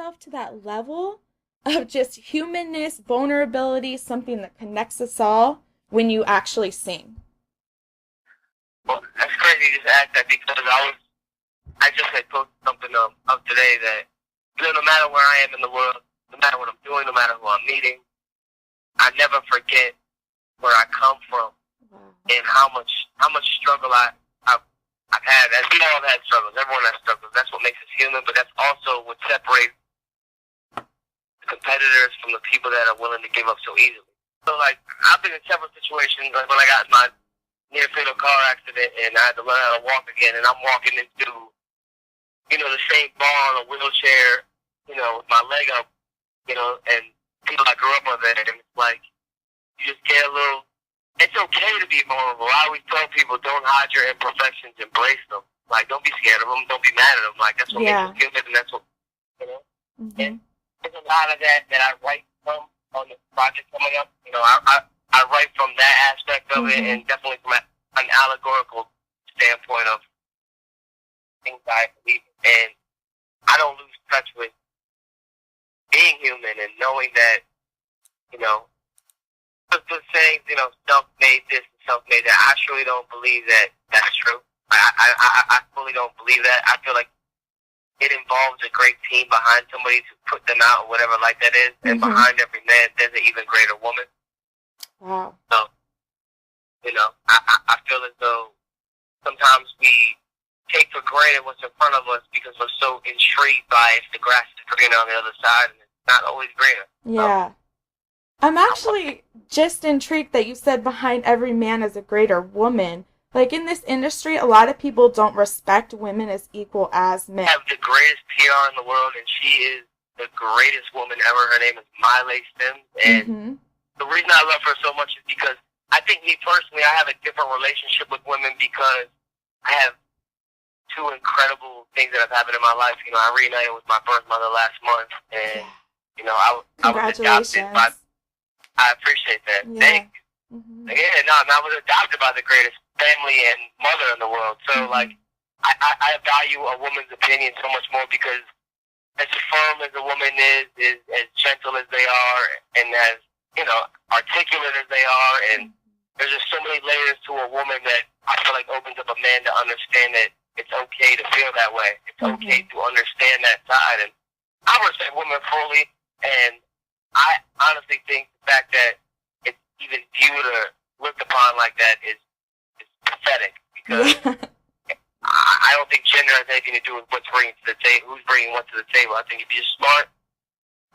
yourself to that level of just humanness, vulnerability, something that connects us all when you actually sing? Well, that's crazy you just asked that because I just had posted something of today that, no matter where I am in the world, no matter what I'm doing, no matter who I'm meeting, I never forget where I come from and how much struggle I've had. As we all have had struggles, everyone has struggles. That's what makes us human, but that's also what separates the competitors from the people that are willing to give up so easily. So, like, I've been in several situations, like when I got in my near-fatal car accident and I had to learn how to walk again, and I'm walking into, the same bar on a wheelchair, with my leg up, and people I grew up with it, and it's like, you just get a little, it's okay to be vulnerable. I always tell people, don't hide your imperfections, embrace them. Like, don't be scared of them, don't be mad at them. Like, that's what makes us human, and that's what, Mm-hmm. And there's a lot of that I write from on the project coming up. I write from that aspect of it, and definitely from an allegorical standpoint of things I believe in. And I don't lose touch with being human and knowing that, the saying, self-made this and self-made that. I truly don't believe that that's true. I fully don't believe that. I feel like it involves a great team behind somebody to put them out or whatever like that is. And behind every man, there's an even greater woman. Wow. So, I feel as though sometimes we take for granted what's in front of us because we're so intrigued by if the grass is greener on the other side, and it's not always greener. Yeah. I'm actually just intrigued that you said behind every man is a greater woman. Like, in this industry, a lot of people don't respect women as equal as men. I have the greatest PR in the world, and she is the greatest woman ever. Her name is Miley Sims, and the reason I love her so much is because I think me personally, I have a different relationship with women because I have two incredible things that have happened in my life. I reunited with my birth mother last month, and, I was adopted by, I appreciate that. Yeah. Thank you. I was adopted by the greatest family and mother in the world. So, like, I value a woman's opinion so much more because as firm as a woman is as gentle as they are, and as, articulate as they are, and there's just so many layers to a woman that I feel like opens up a man to understand that it's okay to feel that way. It's okay to understand that side. And I respect women fully, and I honestly think the fact that it's even viewed or looked upon like that is pathetic, because I don't think gender has anything to do with what's bringing to the table, who's bringing what to the table. I think if you're smart,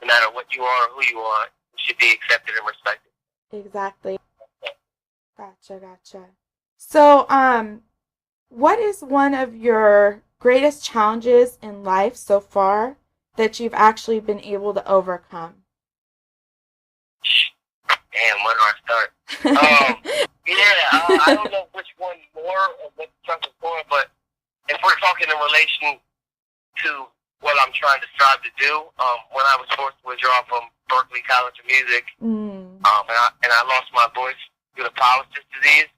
no matter what you are or who you are, you should be accepted and respected. Exactly. Gotcha. So, what is one of your greatest challenges in life so far that you've actually been able to overcome? Damn, where do I start? I don't know which one more or what chunk is more, but if we're talking in relation to what I'm trying to strive to do, when I was forced to withdraw from Berkeley College of Music, and I lost my voice due to polycystic disease,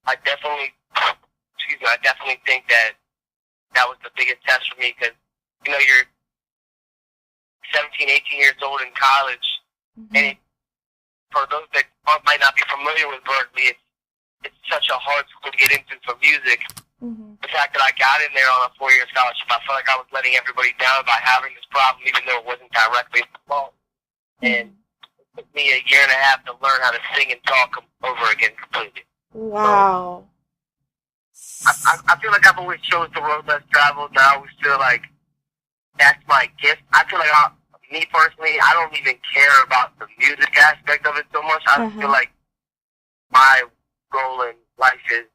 I definitely think that was the biggest test for me, because, you're 17, 18 years old in college, and for those that might not be familiar with Berkeley, it's such a hard school to get into for music. The fact that I got in there on a 4-year scholarship, I felt like I was letting everybody down by having this problem, even though it wasn't directly my fault. And it took me a year and a half to learn how to sing and talk over again completely. Wow. I feel like I've always chose the road less traveled, and I always feel like that's my gift. I feel like, me personally, I don't even care about the music aspect of it so much. I feel like my goal in life is,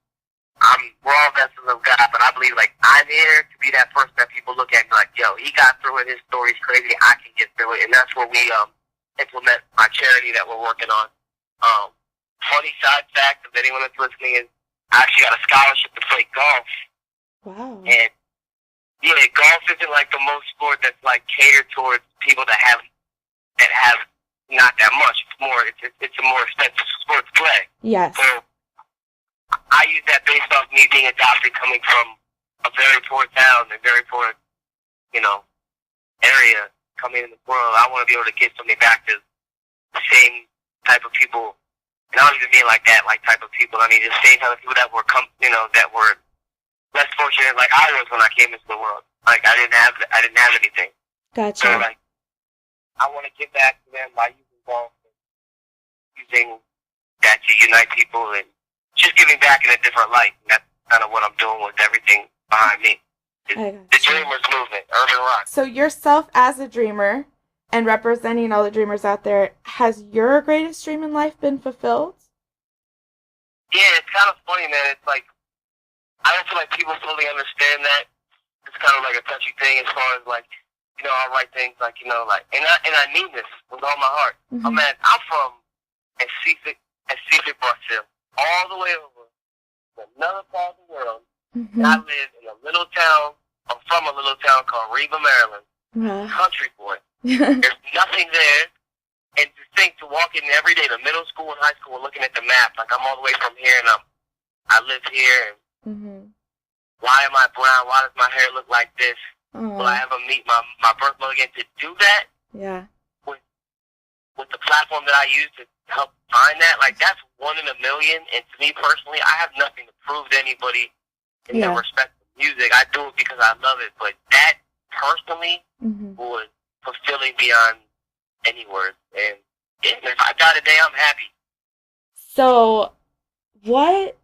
we're all vessels of God, but I believe, like, I'm here to be that person that people look at and be like, yo, he got through it, his story's crazy, I can get through it. And that's where we implement my charity that we're working on. Funny side fact, if anyone that's listening, is I actually got a scholarship to play golf. Wow. And golf isn't like the most sport that's like catered towards people that have not that much. It's a more expensive sport to play. Yes. So I use that based off me being adopted, coming from a very poor town, a very poor, area, coming in the world, I want to be able to give something back to the same type of people. And I don't even mean like that, like type of people. I mean the same type of people that were that were less fortunate, like I was when I came into the world. Like I didn't have anything. Gotcha. So like I want to give back to them by using that to unite people and just giving back in a different light. And that's kind of what I'm doing with everything behind me. The Dreamers movement, urban rock. So yourself as a dreamer and representing all the dreamers out there, has your greatest dream in life been fulfilled? Yeah, it's kind of funny, man. It's like, I don't feel like people fully understand that. It's kind of like a touchy thing as far as like, I'll write things like, and I mean this with all my heart. Mm-hmm. Oh man, I'm from Recife, Brazil, all the way over to another part of the world. Mm-hmm. And I live in a little town. I'm from a little town called Reba, Maryland. Country boy. There's nothing there. And to think to walk in every day to middle school and high school looking at the map, like I'm all the way from here and I live here. And mm-hmm. why am I brown? Why does my hair look like this? Will I ever meet my birth mother again? To do that with the platform that I use to help find that, like that's 1 in a million. And to me personally, I have nothing to prove to anybody in the respect of music. I do it because I love it. But that personally was fulfilling beyond any words. And if I die today, I'm happy. So what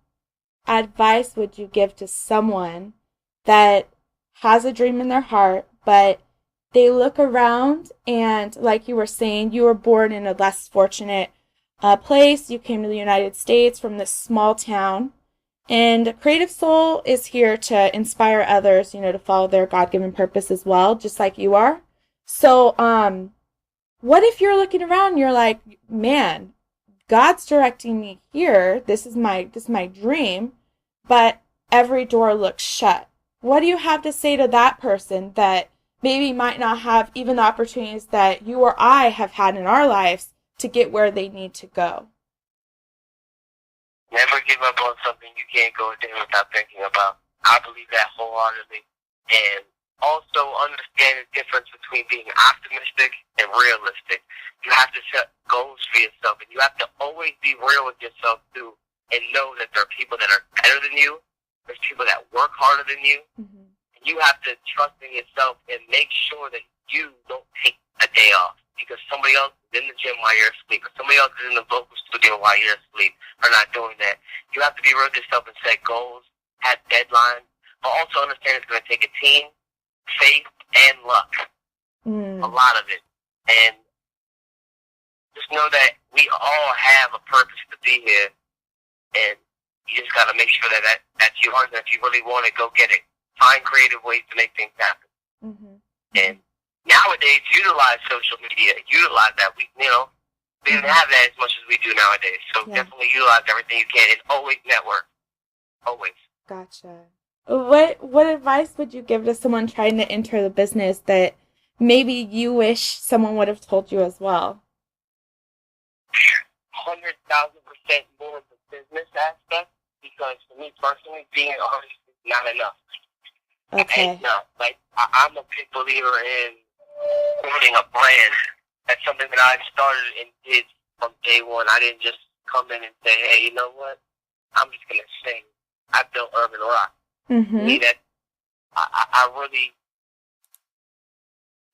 advice would you give to someone that has a dream in their heart, but they look around and, like you were saying, you were born in a less fortunate place. You came to the United States from this small town. And CreativeSoul is here to inspire others, to follow their God-given purpose as well, just like you are. So, what if you're looking around and you're like, man, God's directing me here. This is my dream, but every door looks shut. What do you have to say to that person that maybe might not have even the opportunities that you or I have had in our lives to get where they need to go? Never give up on something you can't go a day without thinking about. I believe that wholeheartedly. And also understand the difference between being optimistic and realistic. You have to set goals for yourself, and you have to always be real with yourself, too, and know that there are people that are better than you. There's people that work harder than you. Mm-hmm. You have to trust in yourself and make sure that you don't take a day off because somebody else is in the gym while you're asleep, or somebody else is in the vocal studio while you're asleep, or not doing that. You have to be real with yourself and set goals, have deadlines, but also understand it's going to take a team, faith, and luck. A lot of it. And just know that we all have a purpose to be here, and you just got to make sure that that's yours, and if you really want it, go get it. Find creative ways to make things happen. Mm-hmm. And nowadays, utilize social media. Utilize that. We didn't have that as much as we do nowadays. So definitely utilize everything you can, and always network. Always. Gotcha. What advice would you give to someone trying to enter the business that maybe you wish someone would have told you as well? 100,000% more of the business aspect, because for me personally, being an artist is not enough. Okay. I'm a big believer in building a brand. That's something that I started and did from day one. I didn't just come in and say, hey, you know what? I'm just going to sing. I built urban rock. Mm-hmm. I really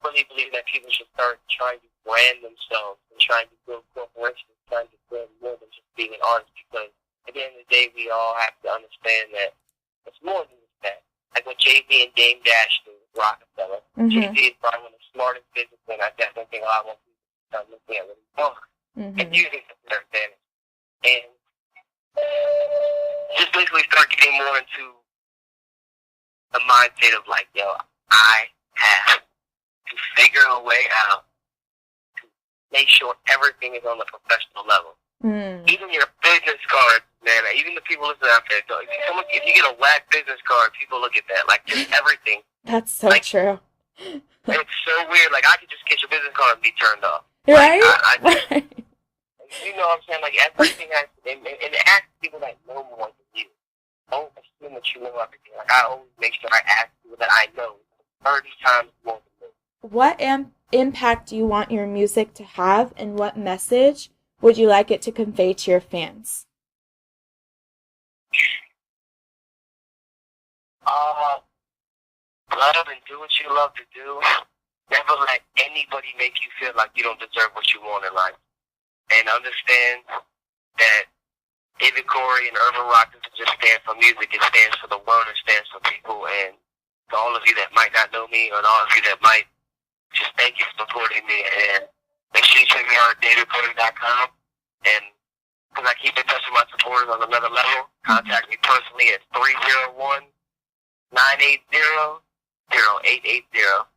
believe that people should start trying to brand themselves and trying to build corporations, trying to build more than just being an artist, because at the end of the day, we all have to understand that it's more than just that. Like what Jay-Z and Dame Dash do with Rockefeller. Mm-hmm. Jay-Z is probably one of the smartest businessmen. I definitely think a lot more people start looking at what he's doing and using it to their advantage. And just basically start getting more into the mindset of like, yo, I have to figure a way out to make sure everything is on the professional level. Even your business cards, man, even the people listening out there, if you get a whack business card, people look at that. Like, just everything. That's so true. It's so weird. Like, I could just get your business card and be turned off. Right? Right. You know what I'm saying? Like, everything has to, and ask people that know more than you. Don't assume that you know everything. Like, I always make sure I ask people that I know 30 times more than me. impact do you want your music to have, and what message would you like it to convey to your fans? Love and do what you love to do. Never let anybody make you feel like you don't deserve what you want in life. And understand that David Correy and Urban Rock doesn't just stand for music. It stands for the world. It stands for people. And to all of you that might not know me, and all of you that might, just thank you for supporting me. And make sure you check me out at davidcorrey.com. And because I keep in touch with my supporters on another level, contact me personally at 301-980-0880.